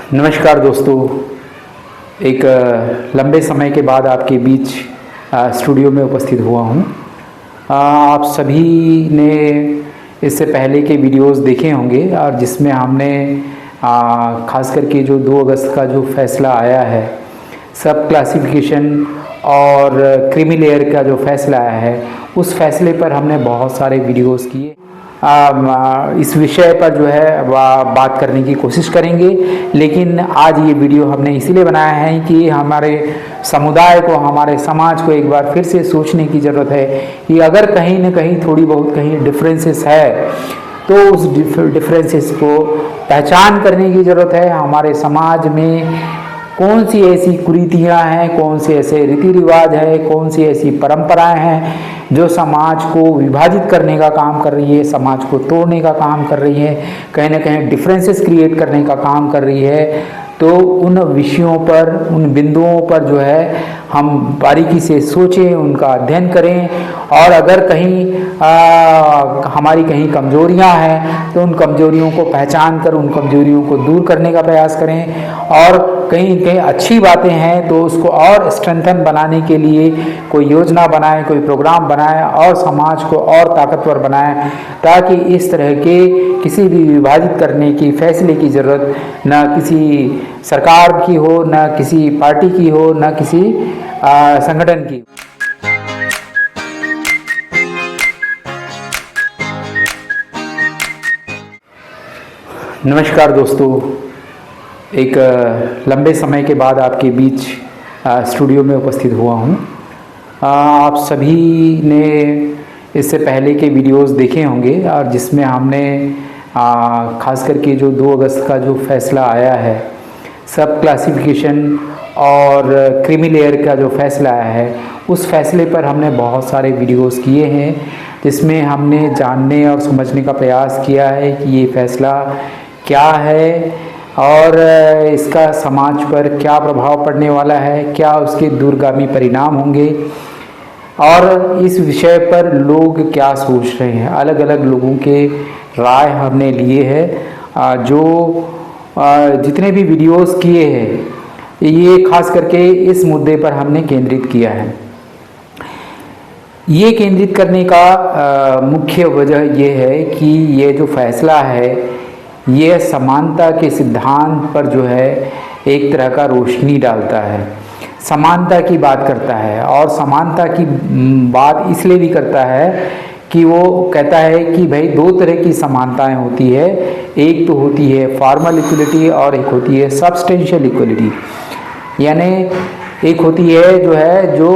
नमस्कार दोस्तों, एक लंबे समय के बाद आपके बीच स्टूडियो में उपस्थित हुआ हूँ। आप सभी ने इससे पहले के वीडियोस देखे होंगे और जिसमें हमने खास करके जो 2 अगस्त का जो फैसला आया है, सब क्लासिफिकेशन और क्रीमी लेयर का जो फैसला आया है, उस फैसले पर हमने बहुत सारे वीडियोस किए। इस विषय पर जो है बात करने की कोशिश करेंगे, लेकिन आज ये वीडियो हमने इसीलिए बनाया है कि हमारे समुदाय को, हमारे समाज को एक बार फिर से सोचने की ज़रूरत है कि अगर कहीं न कहीं थोड़ी बहुत कहीं डिफरेंसेस है तो उस डिफरेंसेस को पहचान करने की ज़रूरत है। हमारे समाज में कौन सी ऐसी कुरीतियाँ हैं, कौन से ऐसे रीति रिवाज है, कौन सी ऐसी परंपराएं हैं जो समाज को विभाजित करने का काम कर रही है, समाज को तोड़ने का काम कर रही है, कहीं ना कहीं डिफरेंसेस क्रिएट करने का काम कर रही है। तो उन विषयों पर, उन बिंदुओं पर जो है हम बारीकी से सोचें, उनका अध्ययन करें और अगर कहीं हमारी कहीं कमजोरियां हैं तो उन कमजोरियों को पहचान कर उन कमजोरियों को दूर करने का प्रयास करें, और कहीं कहीं अच्छी बातें हैं तो उसको और स्ट्रेंथन बनाने के लिए कोई योजना बनाएं, कोई प्रोग्राम बनाएं और समाज को और ताकतवर बनाएं, ताकि इस तरह के किसी भी विभाजित करने की फैसले की ज़रूरत न किसी सरकार की हो, न किसी पार्टी की हो, न किसी संगठन की। नमस्कार दोस्तों, एक लंबे समय के बाद आपके बीच स्टूडियो में उपस्थित हुआ हूँ। आप सभी ने इससे पहले के वीडियोस देखे होंगे और जिसमें हमने खास करके जो 2 अगस्त का जो फैसला आया है, सब क्लासिफिकेशन और क्रीमी लेयर का जो फैसला आया है, उस फैसले पर हमने बहुत सारे वीडियोस किए हैं, जिसमें हमने जानने और समझने का प्रयास किया है कि ये फैसला क्या है और इसका समाज पर क्या प्रभाव पड़ने वाला है, क्या उसके दूरगामी परिणाम होंगे और इस विषय पर लोग क्या सोच रहे हैं। अलग अलग लोगों के राय हमने लिए हैं। जो जितने भी वीडियोस किए हैं ये खास करके इस मुद्दे पर हमने केंद्रित किया है। ये केंद्रित करने का मुख्य वजह ये है कि ये जो फैसला है ये समानता के सिद्धांत पर जो है एक तरह का रोशनी डालता है, समानता की बात करता है। और समानता की बात इसलिए भी करता है कि वो कहता है कि भाई 2 तरह की समानताएं होती है, एक तो होती है फॉर्मल इक्वलिटी और एक होती है सब्सटेंशियल इक्वलिटी। यानी एक होती है जो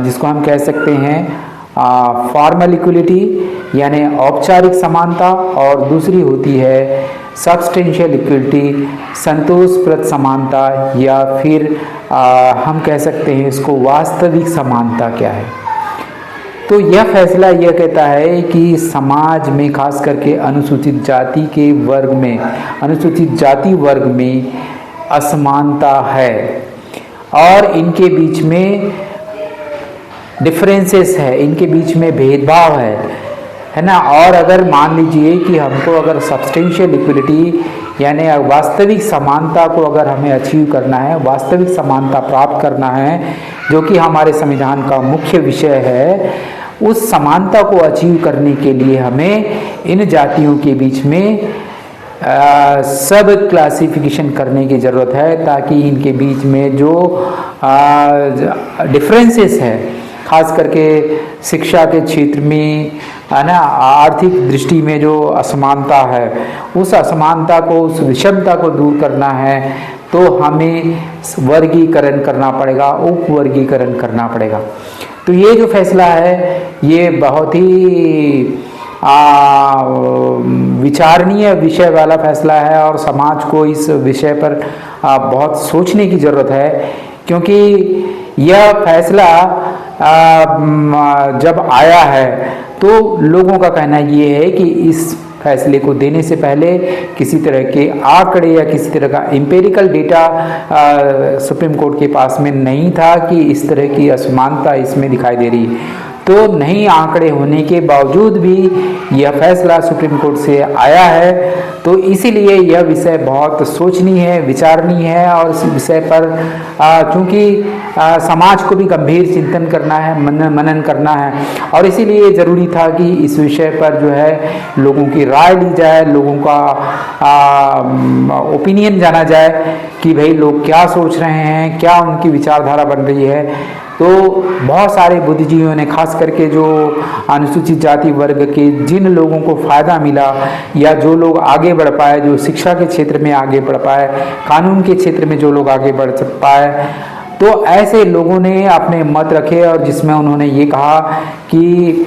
जिसको हम कह सकते हैं फॉर्मल इक्वलिटी यानी औपचारिक समानता, और दूसरी होती है सब्सटेंशियल इक्वलिटी, संतोषप्रद समानता, या फिर हम कह सकते हैं इसको वास्तविक समानता क्या है। तो यह फैसला यह कहता है कि समाज में खास करके अनुसूचित जाति के वर्ग में, अनुसूचित जाति वर्ग में असमानता है और इनके बीच में डिफरेंसेस है, इनके बीच में भेदभाव है ना। और अगर मान लीजिए कि हमको अगर सब्सटेंशियल इक्वलिटी यानी वास्तविक समानता को अगर हमें अचीव करना है, वास्तविक समानता प्राप्त करना है, जो कि हमारे संविधान का मुख्य विषय है, उस समानता को अचीव करने के लिए हमें इन जातियों के बीच में सब क्लासिफिकेशन करने की ज़रूरत है, ताकि इनके बीच में जो डिफरेंसेस है, खास करके शिक्षा के क्षेत्र में है ना, आर्थिक दृष्टि में जो असमानता है, उस असमानता को, उस विषमता को दूर करना है तो हमें वर्गीकरण करना पड़ेगा, उपवर्गीकरण करना पड़ेगा। तो ये जो फैसला है ये बहुत ही विचारणीय विषय वाला फैसला है और समाज को इस विषय पर बहुत सोचने की ज़रूरत है, क्योंकि यह फैसला जब आया है तो लोगों का कहना ये है कि इस फैसले को देने से पहले किसी तरह के आंकड़े या किसी तरह का एम्पिरिकल डेटा सुप्रीम कोर्ट के पास में नहीं था कि इस तरह की असमानता इसमें दिखाई दे रही है। तो नए आंकड़े होने के बावजूद भी यह फैसला सुप्रीम कोर्ट से आया है। तो इसीलिए यह विषय बहुत सोचनीय है, विचारणीय है और इस विषय पर चूँकि समाज को भी गंभीर चिंतन करना है, मनन करना है और इसीलिए ज़रूरी था कि इस विषय पर जो है लोगों की राय ली जाए, लोगों का ओपिनियन जाना जाए कि भाई लोग क्या सोच रहे हैं, क्या उनकी विचारधारा बन रही है। तो बहुत सारे बुद्धिजीवियों ने, खास करके जो अनुसूचित जाति वर्ग के जिन लोगों को फ़ायदा मिला या जो लोग आगे बढ़ पाए, जो शिक्षा के क्षेत्र में आगे बढ़ पाए, कानून के क्षेत्र में जो लोग आगे बढ़ पाए, तो ऐसे लोगों ने अपने मत रखे और जिसमें उन्होंने ये कहा कि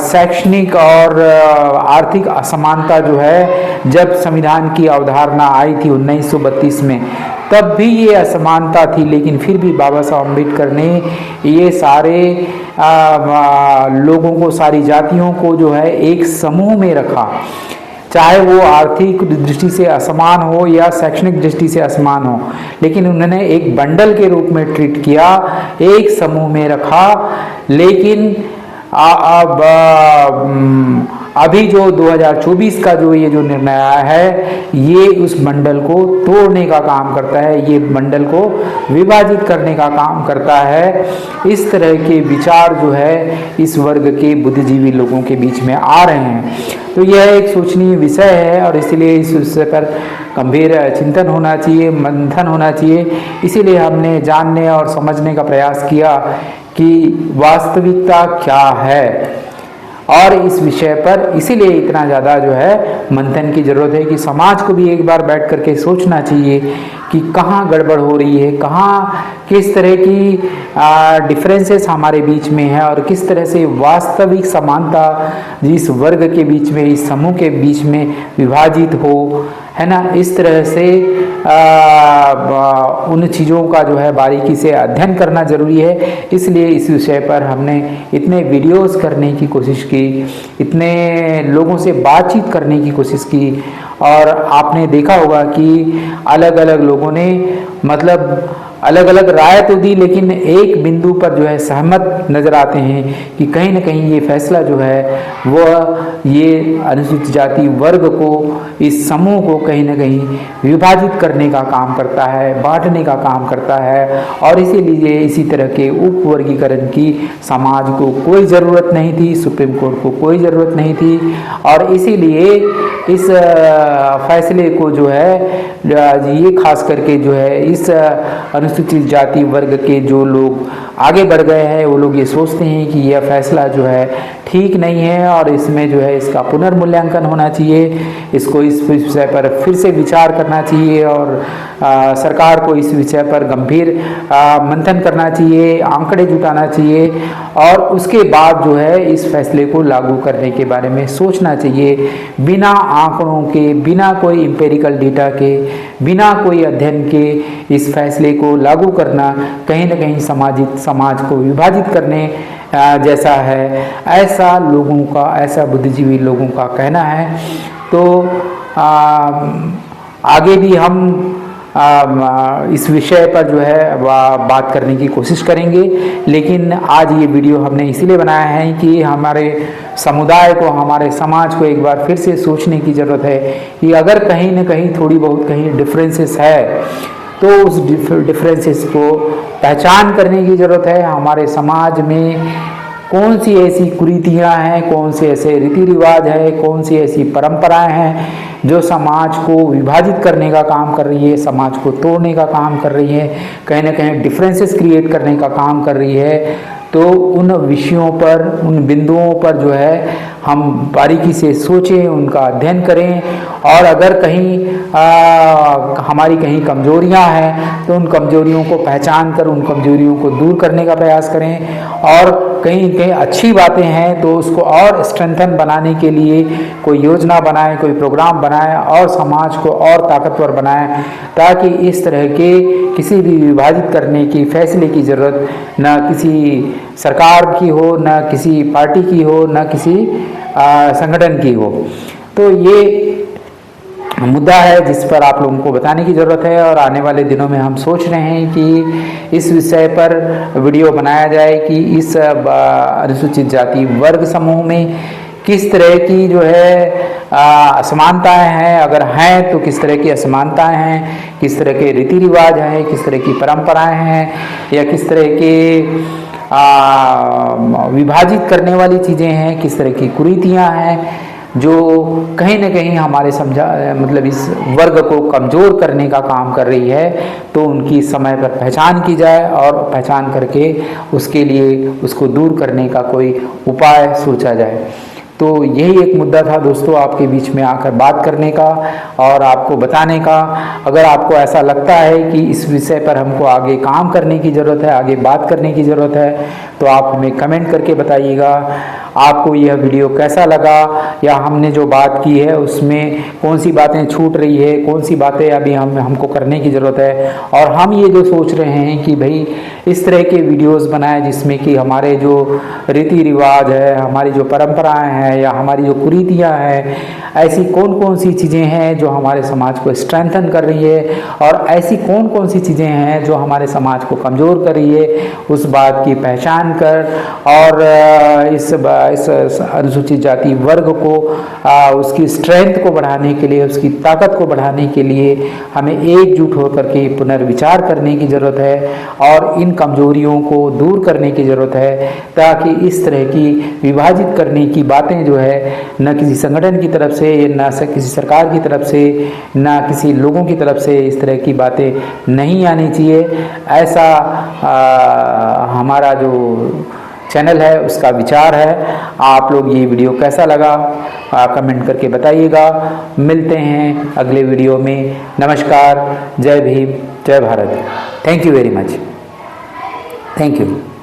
शैक्षणिक और आर्थिक असमानता जो है, जब संविधान की अवधारणा आई थी 1932 में, तब भी ये असमानता थी, लेकिन फिर भी बाबा साहब अम्बेडकर ने ये सारे लोगों को, सारी जातियों को जो है एक समूह में रखा, चाहे वो आर्थिक दृष्टि से असमान हो या शैक्षणिक दृष्टि से असमान हो, लेकिन उन्होंने एक बंडल के रूप में ट्रीट किया, एक समूह में रखा। लेकिन अब अभी जो 2024 का जो ये जो निर्णय आया है, ये उस मंडल को तोड़ने का काम करता है, ये मंडल को विभाजित करने का काम करता है। इस तरह के विचार जो है इस वर्ग के बुद्धिजीवी लोगों के बीच में आ रहे हैं। तो यह एक सोचनीय विषय है और इसलिए इस विषय पर गंभीर चिंतन होना चाहिए, मंथन होना चाहिए। इसीलिए हमने जानने और समझने का प्रयास किया कि वास्तविकता क्या है और इस विषय पर इसीलिए इतना ज़्यादा जो है मंथन की ज़रूरत है कि समाज को भी एक बार बैठ करके सोचना चाहिए कि कहाँ गड़बड़ हो रही है, कहाँ किस तरह की डिफरेंसेस हमारे बीच में है और किस तरह से वास्तविक समानता जिस वर्ग के बीच में, इस समूह के बीच में विभाजित हो, है ना। इस तरह से उन चीज़ों का जो है बारीकी से अध्ययन करना ज़रूरी है। इसलिए इस विषय पर हमने इतने वीडियोस करने की कोशिश की, इतने लोगों से बातचीत करने की कोशिश की और आपने देखा होगा कि अलग अलग लोगों ने मतलब अलग अलग राय तो दी, लेकिन एक बिंदु पर जो है सहमत नज़र आते हैं कि कहीं ना कहीं ये फैसला जो है वह ये अनुसूचित जाति वर्ग को, इस समूह को कहीं ना कहीं विभाजित करने का काम करता है, बांटने का काम करता है। और इसीलिए इसी तरह के उप वर्गीकरण की समाज को कोई ज़रूरत नहीं थी, सुप्रीम कोर्ट को कोई ज़रूरत नहीं थी। और इसीलिए इस फैसले को जो है ये खास करके जो है इस अनुसूचित जाति वर्ग के जो लोग आगे बढ़ गए हैं, वो लोग ये सोचते हैं कि यह फैसला जो है ठीक नहीं है और इसमें जो है इसका पुनर्मूल्यांकन होना चाहिए, इसको इस विषय पर फिर से विचार करना चाहिए और सरकार को इस विषय पर गंभीर मंथन करना चाहिए, आंकड़े जुटाना चाहिए और उसके बाद जो है इस फैसले को लागू करने के बारे में सोचना चाहिए। बिना आंकड़ों के, बिना कोई एम्पिरिकल डेटा के, बिना कोई अध्ययन के इस फैसले को लागू करना कहीं ना कहीं समाज को विभाजित करने जैसा है, ऐसा लोगों का, ऐसा बुद्धिजीवी लोगों का कहना है। तो आगे भी हम इस विषय पर जो है बात करने की कोशिश करेंगे, लेकिन आज ये वीडियो हमने इसीलिए बनाया है कि हमारे समुदाय को, हमारे समाज को एक बार फिर से सोचने की ज़रूरत है कि अगर कहीं ना कहीं थोड़ी बहुत कहीं डिफरेंसेस है तो उस डिफरेंसेस को पहचान करने की ज़रूरत है। हमारे समाज में कौन सी ऐसी कुरीतियाँ हैं, कौन से ऐसे रीति रिवाज है, कौन सी ऐसी परंपराएं हैं जो समाज को विभाजित करने का काम कर रही है, समाज को तोड़ने का काम कर रही है, कहीं ना कहीं डिफरेंसेस क्रिएट करने का काम कर रही है। तो उन विषयों पर, उन बिंदुओं पर जो है हम बारीकी से सोचें, उनका अध्ययन करें और अगर कहीं हमारी कहीं कमजोरियां हैं तो उन कमजोरियों को पहचान कर उन कमजोरियों को दूर करने का प्रयास करें और कहीं कहीं अच्छी बातें हैं तो उसको और स्ट्रेंथन बनाने के लिए कोई योजना बनाएं, कोई प्रोग्राम बनाएं और समाज को और ताकतवर बनाएं, ताकि इस तरह के किसी भी विभाजित करने की फैसले की ज़रूरत न किसी सरकार की हो, न किसी पार्टी की हो, न किसी संगठन की हो। तो ये मुद्दा है जिस पर आप लोगों को बताने की ज़रूरत है, और आने वाले दिनों में हम सोच रहे हैं कि इस विषय पर वीडियो बनाया जाए कि इस अनुसूचित जाति वर्ग समूह में किस तरह की जो है असमानताएं हैं, अगर हैं तो किस तरह की असमानताएं हैं, किस तरह के रीति रिवाज हैं, किस तरह की परंपराएं हैं, या किस तरह के विभाजित करने वाली चीज़ें हैं, किस तरह की कुरीतियां हैं जो कहीं ना कहीं हमारे मतलब इस वर्ग को कमज़ोर करने का काम कर रही है। तो उनकी समय पर पहचान की जाए और पहचान करके उसके लिए उसको दूर करने का कोई उपाय सोचा जाए। तो यही एक मुद्दा था दोस्तों, आपके बीच में आकर बात करने का और आपको बताने का। अगर आपको ऐसा लगता है कि इस विषय पर हमको आगे काम करने की ज़रूरत है, आगे बात करने की ज़रूरत है, तो आप हमें कमेंट करके बताइएगा आपको यह वीडियो कैसा लगा, या हमने जो बात की है उसमें कौन सी बातें छूट रही है, कौन सी बातें अभी हमको करने की ज़रूरत है। और हम ये जो सोच रहे हैं कि भाई इस तरह के वीडियोस बनाएं जिसमें कि हमारे जो रीति रिवाज है, हमारी जो परंपराएं हैं, या हमारी जो कुरीतियां हैं, ऐसी कौन कौन सी चीज़ें हैं जो हमारे समाज को स्ट्रेंथन कर रही है, और ऐसी कौन कौन सी चीज़ें हैं जो हमारे समाज को कमज़ोर कर रही है, उस बात की पहचान कर और इस अनुसूचित जाति वर्ग को उसकी स्ट्रेंथ को बढ़ाने के लिए, उसकी ताकत को बढ़ाने के लिए हमें एकजुट होकर के पुनर्विचार करने की ज़रूरत है और इन कमजोरियों को दूर करने की ज़रूरत है, ताकि इस तरह की विभाजित करने की बातें जो है न किसी संगठन की तरफ से, न किसी सरकार की तरफ से, न किसी लोगों की तरफ से इस तरह की बातें नहीं आनी चाहिए। ऐसा हमारा जो चैनल है उसका विचार है। आप लोग ये वीडियो कैसा लगा कमेंट करके बताइएगा। मिलते हैं अगले वीडियो में। नमस्कार, जय भीम, जय Bharat. Thank you very much. Thank you.